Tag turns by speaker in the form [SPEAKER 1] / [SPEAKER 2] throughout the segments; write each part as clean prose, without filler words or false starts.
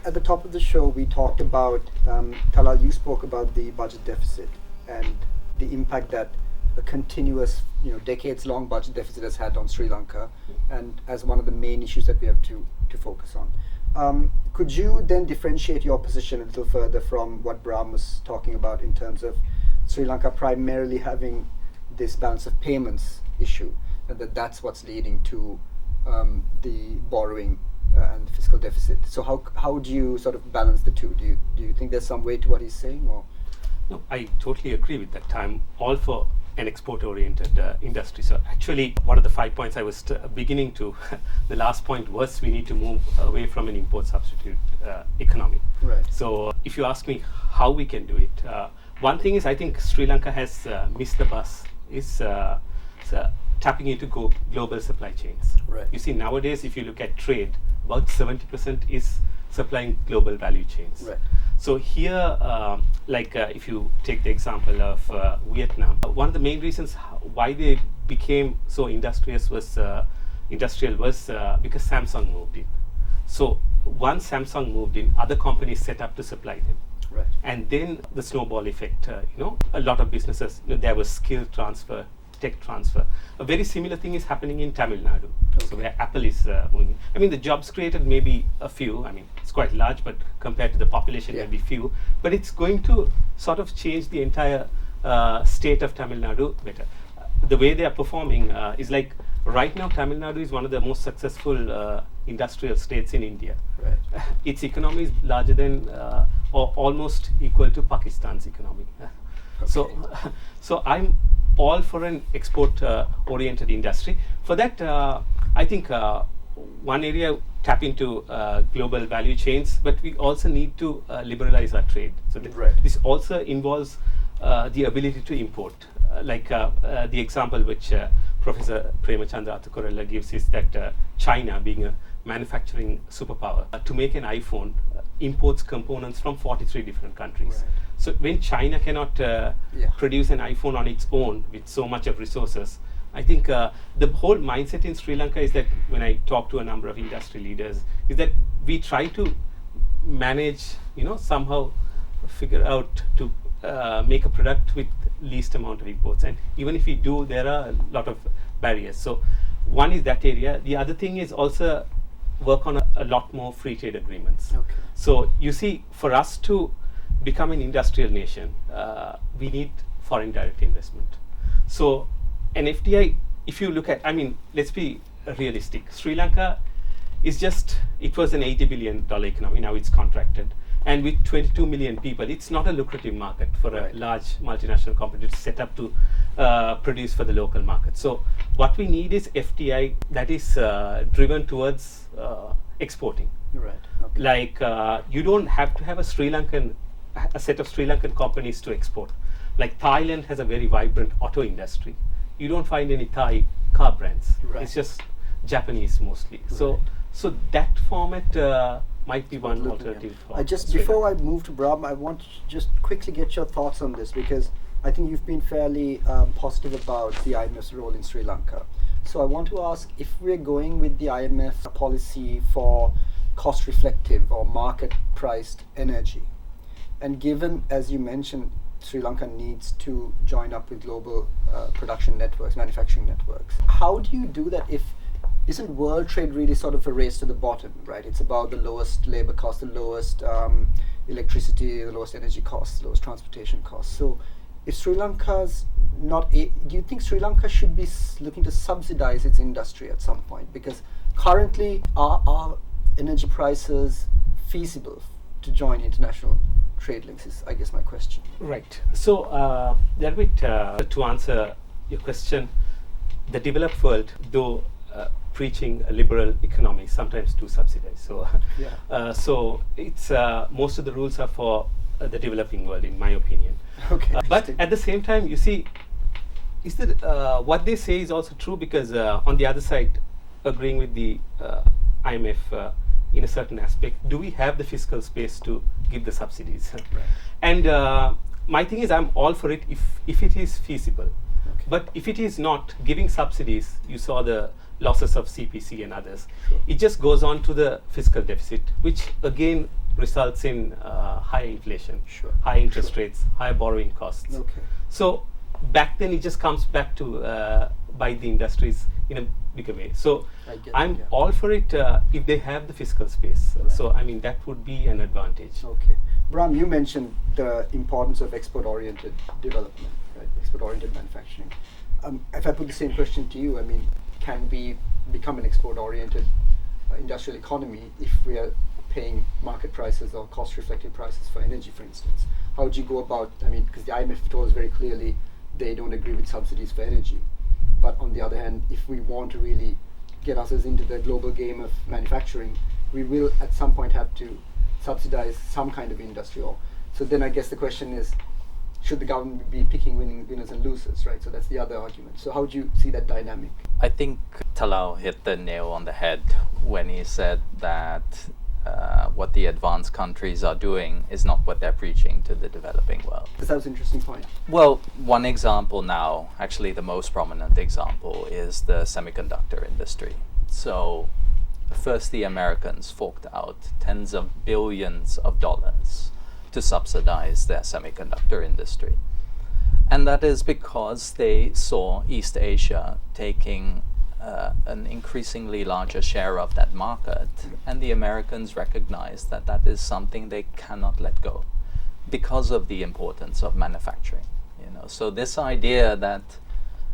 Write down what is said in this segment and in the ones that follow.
[SPEAKER 1] at the top of the show, we talked about, Talal, you spoke about the budget deficit and the impact that a continuous, decades-long budget deficit has had on Sri Lanka, and as one of the main issues that we have to focus on. Could you then differentiate your position a little further from what Bram was talking about in terms of Sri Lanka primarily having this balance of payments issue, and that's what's leading to the borrowing and the fiscal deficit? So how do you sort of balance the two? Do you think there's some way to what he's saying, or?
[SPEAKER 2] No, I totally agree with that. I'm all for an export-oriented industry. So actually, one of the 5 points I was beginning to, the last point was we need to move away from an import substitute economy.
[SPEAKER 1] Right.
[SPEAKER 2] So if you ask me how we can do it, one thing is I think Sri Lanka has missed the bus, is tapping into global supply chains.
[SPEAKER 1] Right.
[SPEAKER 2] You see, nowadays, if you look at trade, about 70% is supplying global value chains.
[SPEAKER 1] Right.
[SPEAKER 2] So here, if you take the example of Vietnam, one of the main reasons why they became so industrial was because Samsung moved in. So once Samsung moved in, other companies set up to supply them.
[SPEAKER 1] Right.
[SPEAKER 2] And then the snowball effect, a lot of businesses, there was skill transfer, tech transfer. A very similar thing is happening in Tamil Nadu.
[SPEAKER 1] Okay.
[SPEAKER 2] So where Apple is moving. I mean, the jobs created may be a few. I mean, it's quite large, but compared to the population, maybe few. But it's going to sort of change the entire state of Tamil Nadu better. The way they are performing is like right now, Tamil Nadu is one of the most successful industrial states in India.
[SPEAKER 1] Right.
[SPEAKER 2] Its economy is larger than or almost equal to Pakistan's economy.
[SPEAKER 1] Okay.
[SPEAKER 2] So I'm all for an export-oriented industry. For that, I think one area, tap into global value chains, but we also need to liberalize our trade. So this also involves the ability to import. The example which Professor Premachandra Athukorala gives is that China, being a manufacturing superpower, to make an iPhone, imports components from 43 different countries.
[SPEAKER 1] Right.
[SPEAKER 2] So when China cannot produce an iPhone on its own with so much of resources, I think the whole mindset in Sri Lanka is that, when I talk to a number of industry leaders, is that we try to manage, somehow figure out to make a product with least amount of imports. And even if we do, there are a lot of barriers. So one is that area. The other thing is also work on a lot more free trade agreements.
[SPEAKER 1] Okay.
[SPEAKER 2] So you see, for us to become an industrial nation, we need foreign direct investment. So an FDI, if you look at, let's be realistic. Sri Lanka is it was an $80 billion economy, now it's contracted. And with 22 million people, it's not a lucrative market for a large multinational competitor set up to produce for the local market. So what we need is FDI that is driven towards exporting.
[SPEAKER 1] Right. Okay.
[SPEAKER 2] You don't have to have a set of Sri Lankan companies to export. Like Thailand has a very vibrant auto industry. You don't find any Thai car brands.
[SPEAKER 1] Right.
[SPEAKER 2] It's just Japanese mostly. Right. So that format might be one alternative.
[SPEAKER 1] Before I move to Bram, I want to just quickly get your thoughts on this, because I think you've been fairly positive about the IMF's role in Sri Lanka. So I want to ask, if we're going with the IMF policy for cost reflective or market priced energy, and given, as you mentioned, Sri Lanka needs to join up with global production networks, manufacturing networks, how do you do that if isn't world trade really sort of a race to the bottom, right? It's about the lowest labor cost, the lowest electricity, the lowest energy costs, the lowest transportation costs. So if Sri Lanka's do you think Sri Lanka should be looking to subsidize its industry at some point? Because currently, are energy prices feasible to join international trade links is, I guess, my question.
[SPEAKER 2] Right. So, to answer your question, the developed world, though preaching a liberal economy, sometimes do subsidize. So, so it's most of the rules are for the developing world, in my opinion.
[SPEAKER 1] Okay.
[SPEAKER 2] But at the same time, you see, is that what they say is also true, because on the other side, agreeing with the IMF in a certain aspect, do we have the fiscal space to give the subsidies?
[SPEAKER 1] Right.
[SPEAKER 2] And my thing is, I'm all for it if it is feasible.
[SPEAKER 1] Okay.
[SPEAKER 2] But if it is not, giving subsidies, you saw the losses of CPC and others.
[SPEAKER 1] Sure.
[SPEAKER 2] It just goes on to the fiscal deficit, which again results in high inflation,
[SPEAKER 1] Sure.
[SPEAKER 2] high interest
[SPEAKER 1] Sure.
[SPEAKER 2] rates, high borrowing costs.
[SPEAKER 1] Okay.
[SPEAKER 2] So back then it just comes back to bite the industries in a bigger way. So
[SPEAKER 1] I get
[SPEAKER 2] I'm
[SPEAKER 1] it, yeah.
[SPEAKER 2] all for it if they have the fiscal space.
[SPEAKER 1] Right.
[SPEAKER 2] So I mean that would be an advantage.
[SPEAKER 1] Okay. Bram, you mentioned the importance of export-oriented development, right? Export-oriented manufacturing. If I put the same question to you, I mean, can we become an export-oriented industrial economy if we are paying market prices or cost-reflective prices for energy, for instance? How would you go about, I mean, because the IMF told us very clearly they don't agree with subsidies for energy. But on the other hand, if we want to really get ourselves into the global game of manufacturing, we will at some point have to subsidize some kind of industry. So then I guess the question is, should the government be picking winners and losers, right? So that's the other argument. So how would you see that dynamic?
[SPEAKER 3] I think Talal hit the nail on the head when he said that what the advanced countries are doing is not what they're preaching to the developing world.
[SPEAKER 1] That was an interesting point.
[SPEAKER 3] Well, one example now, actually the most prominent example, is the semiconductor industry. So first the Americans forked out tens of billions of dollars to subsidize their semiconductor industry. And that is because they saw East Asia taking an increasingly larger share of that market, and the Americans recognized that that is something they cannot let go because of the importance of manufacturing. So this idea that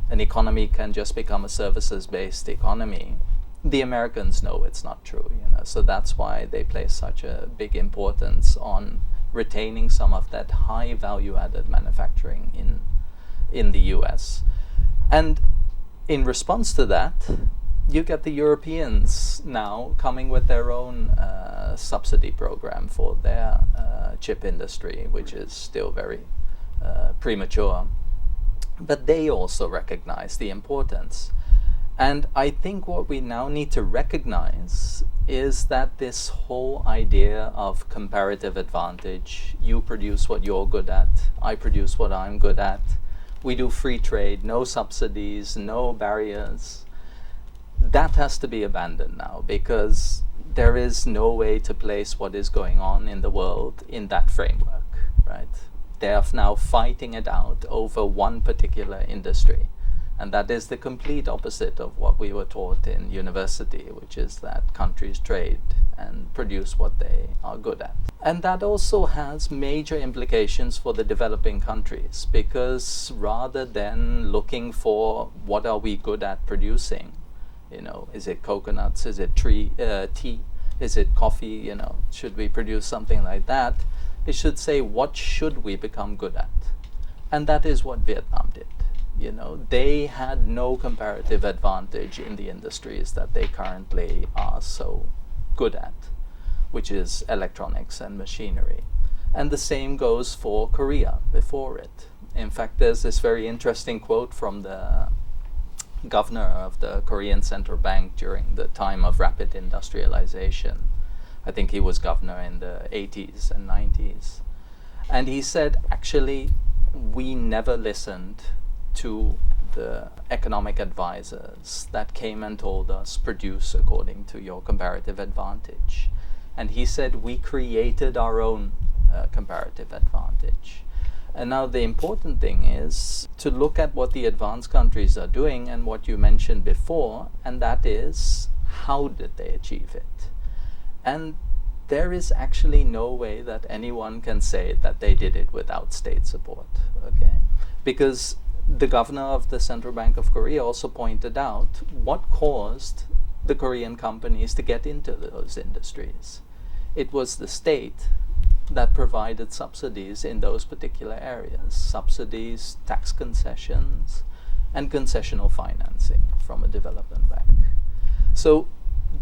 [SPEAKER 3] an economy can just become a services-based economy, the Americans know it's not true. So that's why they place such a big importance on retaining some of that high value-added manufacturing in the US. And in response to that, you get the Europeans now coming with their own subsidy program for their chip industry, which is still very premature. But they also recognize the importance. And I think what we now need to recognize is that this whole idea of comparative advantage, you produce what you're good at, I produce what I'm good at, we do free trade, no subsidies, no barriers, that has to be abandoned now, because there is no way to place what is going on in the world in that framework, right? They are now fighting it out over one particular industry. And that is the complete opposite of what we were taught in university, which is that countries trade and produce what they are good at. And that also has major implications for the developing countries, because rather than looking for what are we good at producing, is it coconuts, is it tea, is it coffee, should we produce something like that? It should say, what should we become good at? And that is what Vietnam did. They had no comparative advantage in the industries that they currently are so good at, which is electronics and machinery. And the same goes for Korea before it. In fact, there's this very interesting quote from the governor of the Korean Central Bank during the time of rapid industrialization. I think he was governor in the 80s and 90s. And he said, actually, we never listened to the economic advisors that came and told us, produce according to your comparative advantage. And he said, we created our own comparative advantage. And now the important thing is to look at what the advanced countries are doing and what you mentioned before, and that is, how did they achieve it? And there is actually no way that anyone can say that they did it without state support, okay? Because the governor of the Central Bank of Korea also pointed out what caused the Korean companies to get into those industries. It was the state that provided subsidies in those particular areas. Subsidies, tax concessions, and concessional financing from a development bank. So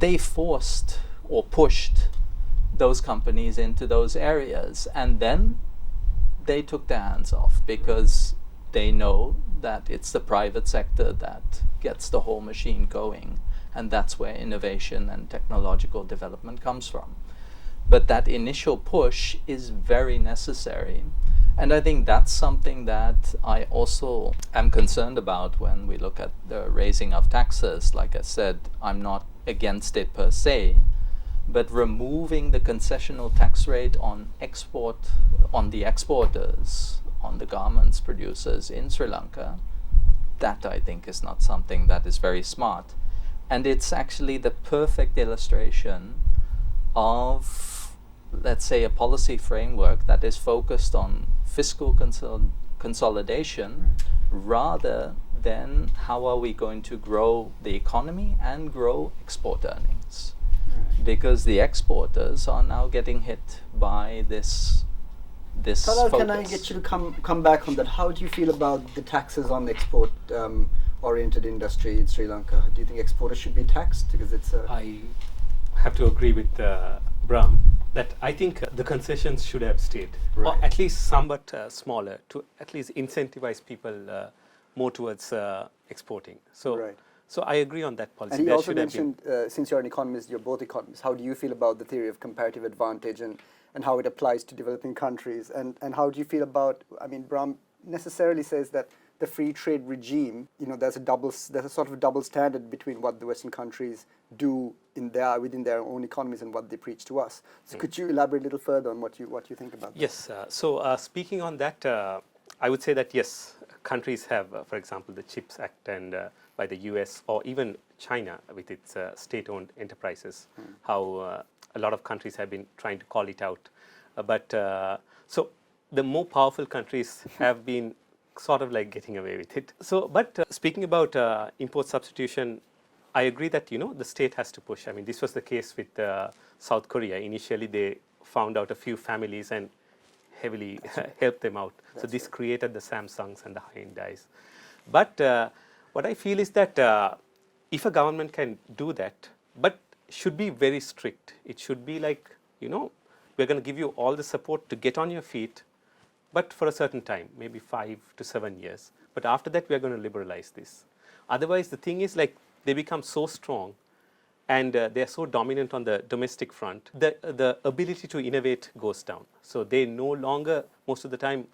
[SPEAKER 3] they forced or pushed those companies into those areas, and then they took their hands off because they know that it's the private sector that gets the whole machine going, and that's where innovation and technological development comes from. But that initial push is very necessary, And I think that's something that I also am concerned about when we look at the raising of taxes. Like I said, I'm not against it per se, but removing the concessional tax rate on the exporters, on the garments producers in Sri Lanka, that I think is not something that is very smart. And it's actually the perfect illustration of, let's say, a policy framework that is focused on fiscal consolidation rather than how are we going to grow the economy and grow export earnings. Because the exporters are now getting hit by this
[SPEAKER 1] Talal,
[SPEAKER 3] focus.
[SPEAKER 1] can I get you to come back on that? How do you feel about the taxes on the export oriented industry in Sri Lanka? Do you think exporters should be taxed? Because it's
[SPEAKER 2] I have to agree with Bram that I think the concessions should have stayed, or
[SPEAKER 1] Right.
[SPEAKER 2] at least somewhat smaller, to at least incentivize people more towards exporting. So,
[SPEAKER 1] Right.
[SPEAKER 2] so I agree on that policy.
[SPEAKER 1] And he
[SPEAKER 2] There
[SPEAKER 1] also
[SPEAKER 2] should have been.
[SPEAKER 1] mentioned, since you're an economist, you're both economists, how do you feel about the theory of comparative advantage and how it applies to developing countries? And how do you feel about, I mean, Bram necessarily says that the free trade regime, there's a sort of a double standard between what the Western countries do within their own economies and what they preach to us. So could you elaborate a little further on what you think about that?
[SPEAKER 2] Yes. So speaking on that, I would say that yes, countries have, for example, the CHIPS Act and by the US or even China with its state-owned enterprises, how a lot of countries have been trying to call it out. But so the more powerful countries have been sort of like getting away with it. So, but speaking about import substitution, I agree that the state has to push. I mean, this was the case with South Korea. Initially, they found out a few families and heavily helped them out. So this created the Samsungs and the Hyundais. But what I feel is that if a government can do that, but should be very strict. It should be like, we're going to give you all the support to get on your feet, but for a certain time, maybe 5 to 7 years. But after that, we are going to liberalize this. Otherwise, the thing is like they become so strong and they are so dominant on the domestic front, the ability to innovate goes down. So they no longer, most of the time,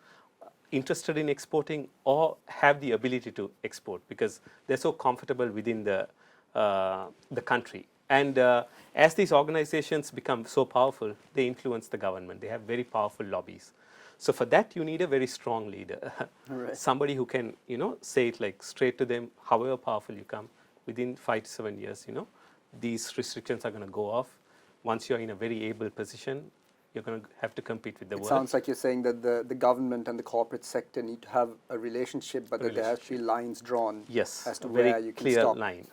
[SPEAKER 2] interested in exporting or have the ability to export because they're so comfortable within the country. And as these organizations become so powerful, they influence the government. They have very powerful lobbies. So for that, you need a very strong leader,
[SPEAKER 1] Right.
[SPEAKER 2] somebody who can, say it like straight to them, however powerful you come, within 5 to 7 years, these restrictions are going to go off. Once you're in a very able position, you're going to have to compete with the world.
[SPEAKER 1] It sounds like you're saying that the government and the corporate sector need to have a relationship, but that there has to be lines drawn
[SPEAKER 2] Yes,
[SPEAKER 1] as to
[SPEAKER 2] a very
[SPEAKER 1] where you can
[SPEAKER 2] clear
[SPEAKER 1] stop.
[SPEAKER 2] line.